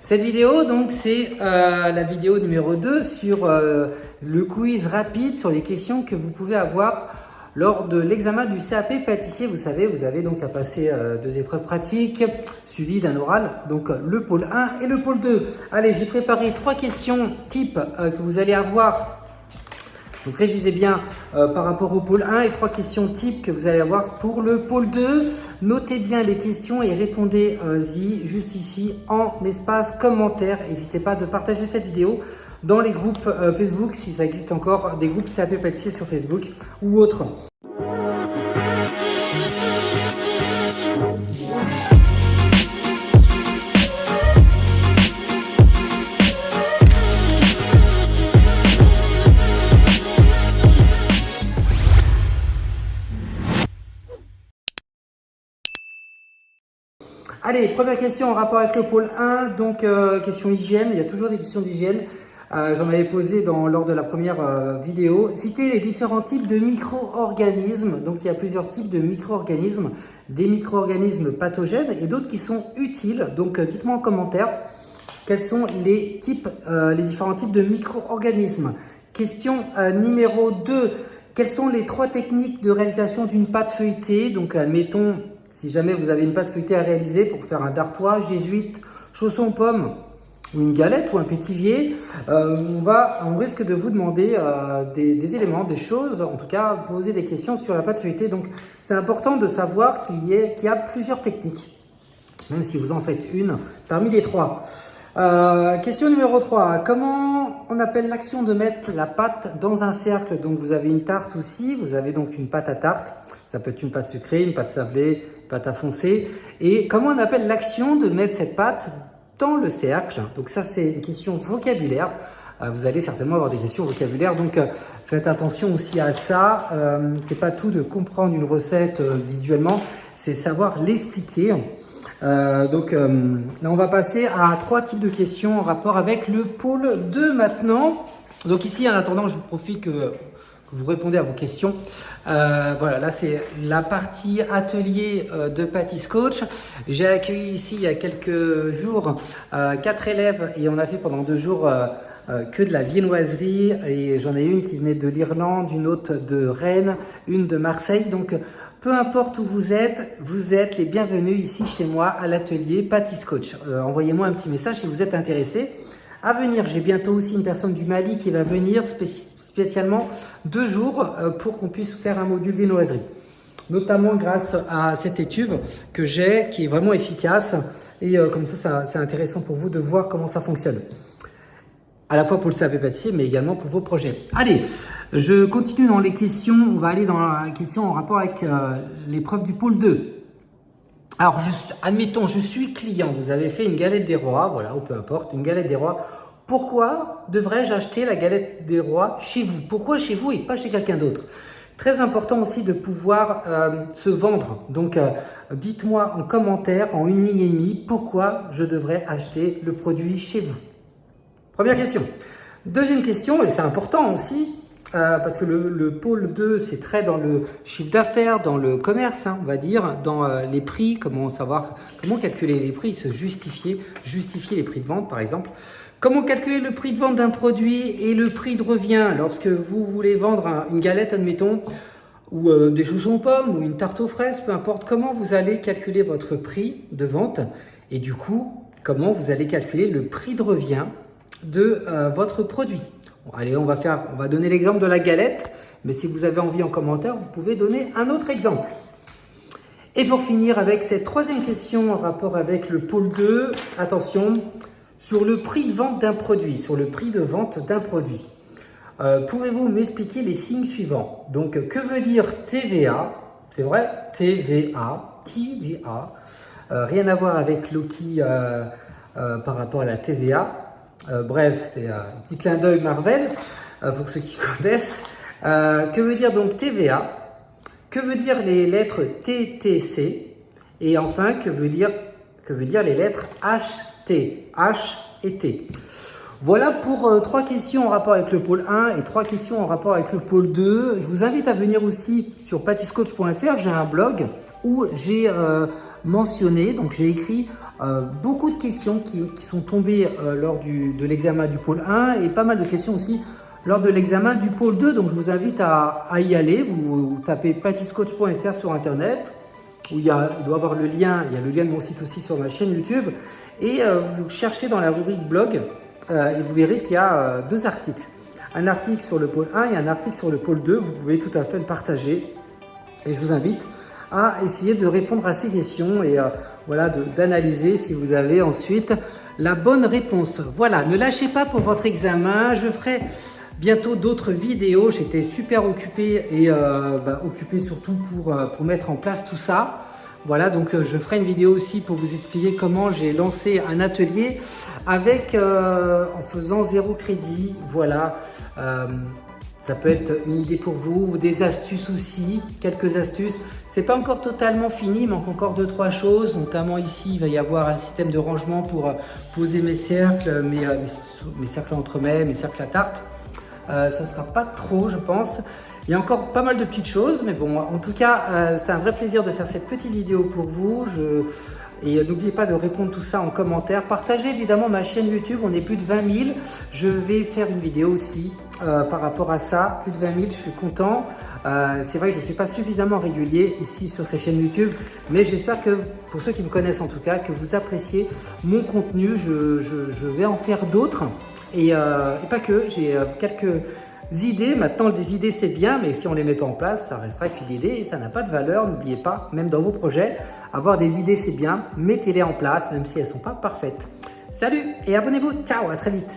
Cette vidéo, donc, c'est la vidéo numéro 2 sur le quiz rapide sur les questions que vous pouvez avoir lors de l'examen du CAP pâtissier. Vous savez, vous avez donc à passer 2 épreuves pratiques suivies d'un oral, donc le pôle 1 et le pôle 2. Allez, j'ai préparé 3 questions type que vous allez avoir. Donc révisez bien par rapport au pôle 1 et 3 questions types que vous allez avoir pour le pôle 2. Notez bien les questions et répondez-y juste ici en espace commentaire. N'hésitez pas de partager cette vidéo dans les groupes Facebook, si ça existe encore, des groupes CAP pâtissier sur Facebook ou autres. Allez, première question en rapport avec le pôle 1, donc question hygiène, il y a toujours des questions d'hygiène. J'en avais posé lors de la première vidéo. Citez les différents types de micro-organismes. Donc il y a plusieurs types de micro-organismes, des micro-organismes pathogènes et d'autres qui sont utiles. Donc dites-moi en commentaire quels sont les différents types de micro-organismes. Question numéro 2. Quelles sont les 3 techniques de réalisation d'une pâte feuilletée? Donc admettons, si jamais vous avez une pâte feuilletée à réaliser pour faire un dartois, jésuite, chausson aux pommes ou une galette ou un pétivier, on risque de vous demander des éléments, des choses, en tout cas poser des questions sur la pâte feuilletée. Donc c'est important de savoir qu'il y a plusieurs techniques, même si vous en faites une parmi les 3. Question numéro 3. Comment on appelle l'action de mettre la pâte dans un cercle? Donc vous avez une tarte aussi, vous avez donc une pâte à tarte. Ça peut être une pâte sucrée, une pâte sablée, une pâte à foncer. Et comment on appelle l'action de mettre cette pâte dans le cercle? Donc ça, c'est une question vocabulaire. Vous allez certainement avoir des questions vocabulaires, donc faites attention aussi à ça. C'est pas tout de comprendre une recette visuellement, c'est savoir l'expliquer. Là, on va passer à 3 types de questions en rapport avec le pôle 2 maintenant. Donc ici, en attendant, je vous profite que vous répondez à vos questions. Voilà, là c'est la partie atelier de Pâtiss Coach. J'ai accueilli ici il y a quelques jours 4 élèves et on a fait pendant 2 jours que de la viennoiserie. Et j'en ai une qui venait de l'Irlande, une autre de Rennes, une de Marseille. Donc peu importe où vous êtes les bienvenus ici chez moi à l'atelier Pâtiss Coach. Envoyez-moi un petit message si vous êtes intéressé à venir. J'ai bientôt aussi une personne du Mali qui va venir spécialement 2 jours pour qu'on puisse faire un module viennoiserie. Notamment grâce à cette étuve que j'ai qui est vraiment efficace et comme ça c'est intéressant pour vous de voir comment ça fonctionne. À la fois pour le CAP pâtissier, mais également pour vos projets. Allez, je continue dans les questions. On va aller dans la question en rapport avec l'épreuve du pôle 2. Alors, admettons, je suis client. Vous avez fait une galette des rois, voilà, ou peu importe, une galette des rois. Pourquoi devrais-je acheter la galette des rois chez vous? Pourquoi chez vous et pas chez quelqu'un d'autre? Très important aussi de pouvoir se vendre. Donc, dites-moi en commentaire, en 1 ligne et demie, pourquoi je devrais acheter le produit chez vous. Première question. Deuxième question, et c'est important aussi, parce que le pôle 2, c'est très dans le chiffre d'affaires, dans le commerce, on va dire, dans les prix, comment calculer les prix, justifier les prix de vente, par exemple. Comment calculer le prix de vente d'un produit et le prix de revient lorsque vous voulez vendre une galette, admettons, ou des chaussons aux pommes, ou une tarte aux fraises, peu importe, comment vous allez calculer votre prix de vente et du coup, comment vous allez calculer le prix de revient de votre produit. Bon, allez, on va donner l'exemple de la galette, mais si vous avez envie en commentaire, vous pouvez donner un autre exemple. Et pour finir avec cette 3e question en rapport avec le pôle 2, attention, sur le prix de vente d'un produit, pouvez-vous m'expliquer les signes suivants? Donc, que veut dire TVA? C'est vrai, TVA, rien à voir avec Loki par rapport à la TVA. Bref, c'est un petit clin d'œil Marvel pour ceux qui connaissent. Que veut dire donc TVA? Que veut dire les lettres TTC? Et enfin, que veut dire les lettres HT, H et T? Voilà pour 3 questions en rapport avec le pôle 1 et 3 questions en rapport avec le pôle 2. Je vous invite à venir aussi sur patisscoach.fr. J'ai un blog où j'ai mentionné, donc j'ai écrit beaucoup de questions qui sont tombées lors de l'examen du pôle 1 et pas mal de questions aussi lors de l'examen du pôle 2. Donc je vous invite à y aller. Vous tapez patiscoach.fr sur internet, où il doit y avoir le lien, il y a le lien de mon site aussi sur ma chaîne YouTube, et vous cherchez dans la rubrique blog et vous verrez qu'il y a 2 articles. Un article sur le pôle 1 et un article sur le pôle 2. Vous pouvez tout à fait le partager et je vous invite à essayer de répondre à ces questions et voilà, d'analyser si vous avez ensuite la bonne réponse. Voilà, ne lâchez pas pour votre examen. Je ferai bientôt d'autres vidéos. J'étais super occupé et occupé surtout pour mettre en place tout ça. Voilà, donc je ferai une vidéo aussi pour vous expliquer comment j'ai lancé un atelier avec en faisant 0 crédit. Voilà, ça peut être une idée pour vous, ou des astuces aussi, quelques astuces. C'est pas encore totalement fini, il manque encore 2-3 choses, notamment ici il va y avoir un système de rangement pour poser mes cercles, mes cercles entremets, mes cercles à tarte. Ça sera pas trop, je pense. Il y a encore pas mal de petites choses, mais bon, en tout cas, c'est un vrai plaisir de faire cette petite vidéo pour vous. Et n'oubliez pas de répondre tout ça en commentaire. Partagez évidemment ma chaîne YouTube, on est plus de 20 000. Je vais faire une vidéo aussi par rapport à ça. Plus de 20 000, je suis content. C'est vrai que je ne suis pas suffisamment régulier ici sur cette chaîne YouTube, mais j'espère que, pour ceux qui me connaissent en tout cas, que vous appréciez mon contenu. Je vais en faire d'autres et pas que. J'ai quelques idées. Maintenant, des idées c'est bien, mais si on ne les met pas en place, ça restera qu'une idée et ça n'a pas de valeur. N'oubliez pas, même dans vos projets, avoir des idées c'est bien, mettez-les en place même si elles ne sont pas parfaites. Salut et abonnez-vous, ciao, à très vite.